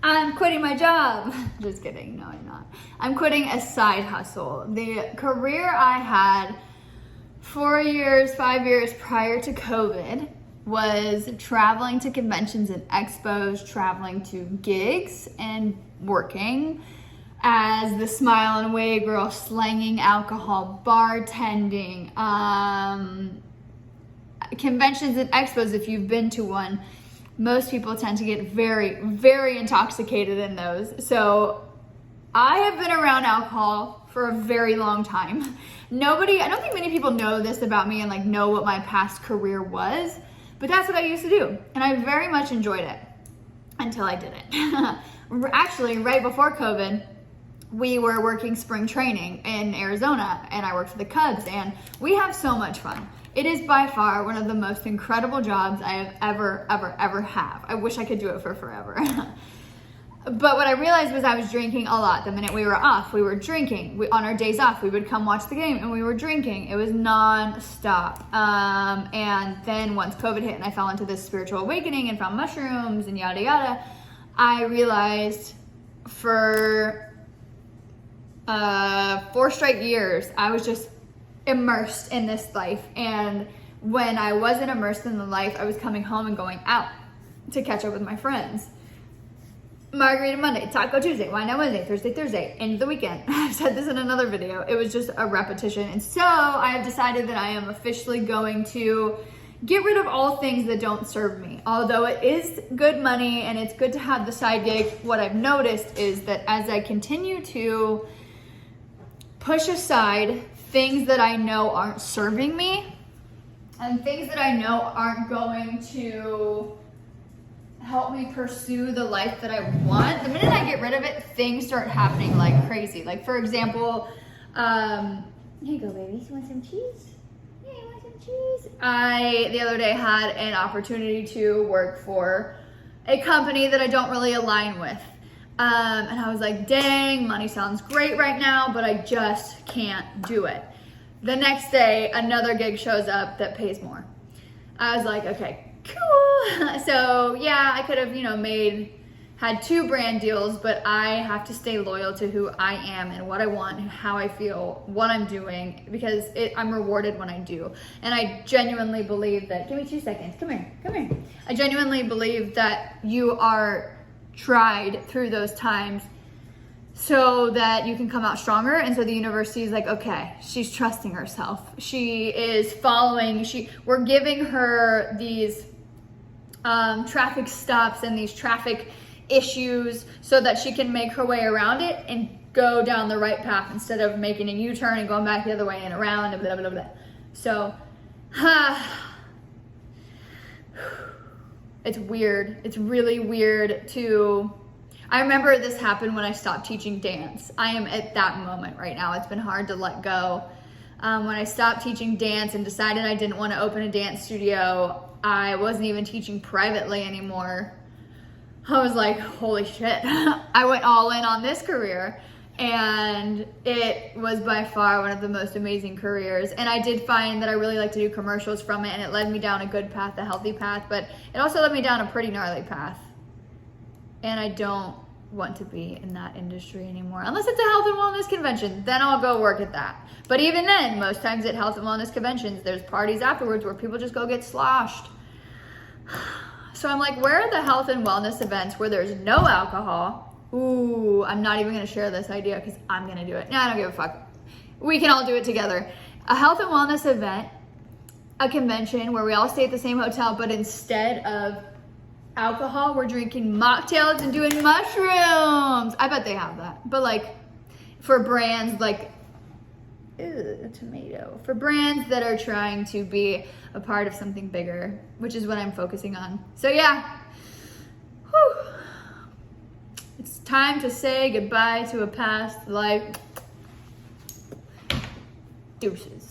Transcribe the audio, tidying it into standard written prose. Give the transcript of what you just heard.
I'm quitting my job. Just kidding, no, I'm not. I'm quitting a side hustle. The career I had 4 years, 5 years prior to COVID was traveling to conventions and expos, traveling to gigs, and working as the Smile and Way girl, slanging alcohol, bartending, conventions and expos. If you've been to one, most people tend to get very, very intoxicated in those. So I have been around alcohol for a very long time. I don't think many people know this about me and like know what my past career was, but that's what I used to do. And I very much enjoyed it until I didn't. Actually, right before COVID, we were working spring training in Arizona and I worked for the Cubs and we have so much fun. It is by far one of the most incredible jobs I have ever have. I wish I could do it for forever. But what I realized was I was drinking a lot. The minute we were off, we were drinking. On our days off, we would come watch the game and we were drinking. It was non-stop. And then once COVID hit and I fell into this spiritual awakening and found mushrooms and yada yada, I realized for 4 straight years, I was just immersed in this life. And when I wasn't immersed in the life, I was coming home and going out to catch up with my friends. Margarita Monday, Taco Tuesday, Wine Night Wednesday, Thursday, end of the weekend. I've said this in another video. It was just a repetition. And so I have decided that I am officially going to get rid of all things that don't serve me. Although it is good money and it's good to have the side gig, what I've noticed is that as I continue to push aside things that I know aren't serving me and things that I know aren't going to help me pursue the life that I want, the minute I get rid of it, things start happening like crazy. Like for example, here you go, baby. You want some cheese? Yeah, you want some cheese? I, the other day, had an opportunity to work for a company that I don't really align with. And I was like, dang, money sounds great right now, but I just can't do it. The next day, another gig shows up that pays more. I was like, okay, cool. So yeah, I could have, had 2 brand deals, but I have to stay loyal to who I am and what I want and how I feel, what I'm doing, because I'm rewarded when I do. And I genuinely believe that, give me 2 seconds, come here. I genuinely believe that you are tried through those times so that you can come out stronger. And so the university is like, okay, she's trusting herself. She is following, we're giving her these traffic stops and these traffic issues so that she can make her way around it and go down the right path instead of making a U-turn and going back the other way and around and blah, blah, blah. So, it's weird. It's really weird I remember this happened when I stopped teaching dance. I am at that moment right now. It's been hard to let go. When I stopped teaching dance and decided I didn't want to open a dance studio, I wasn't even teaching privately anymore. I was like, holy shit. I went all in on this career and it was by far one of the most amazing careers. And I did find that I really like to do commercials from it and it led me down a good path, a healthy path, but it also led me down a pretty gnarly path. And I don't want to be in that industry anymore. Unless it's a health and wellness convention, then I'll go work at that. But even then, most times at health and wellness conventions, there's parties afterwards where people just go get sloshed. So I'm like, where are the health and wellness events where there's no alcohol? Ooh, I'm not even gonna share this idea because I'm gonna do it. No, I don't give a fuck. We can all do it together. A health and wellness event, a convention where we all stay at the same hotel, but instead of alcohol, we're drinking mocktails and doing mushrooms. I bet they have that. But like for brands like, ew, tomato. For brands that are trying to be a part of something bigger, which is what I'm focusing on. So yeah, whew. It's time to say goodbye to a past life. Deuces.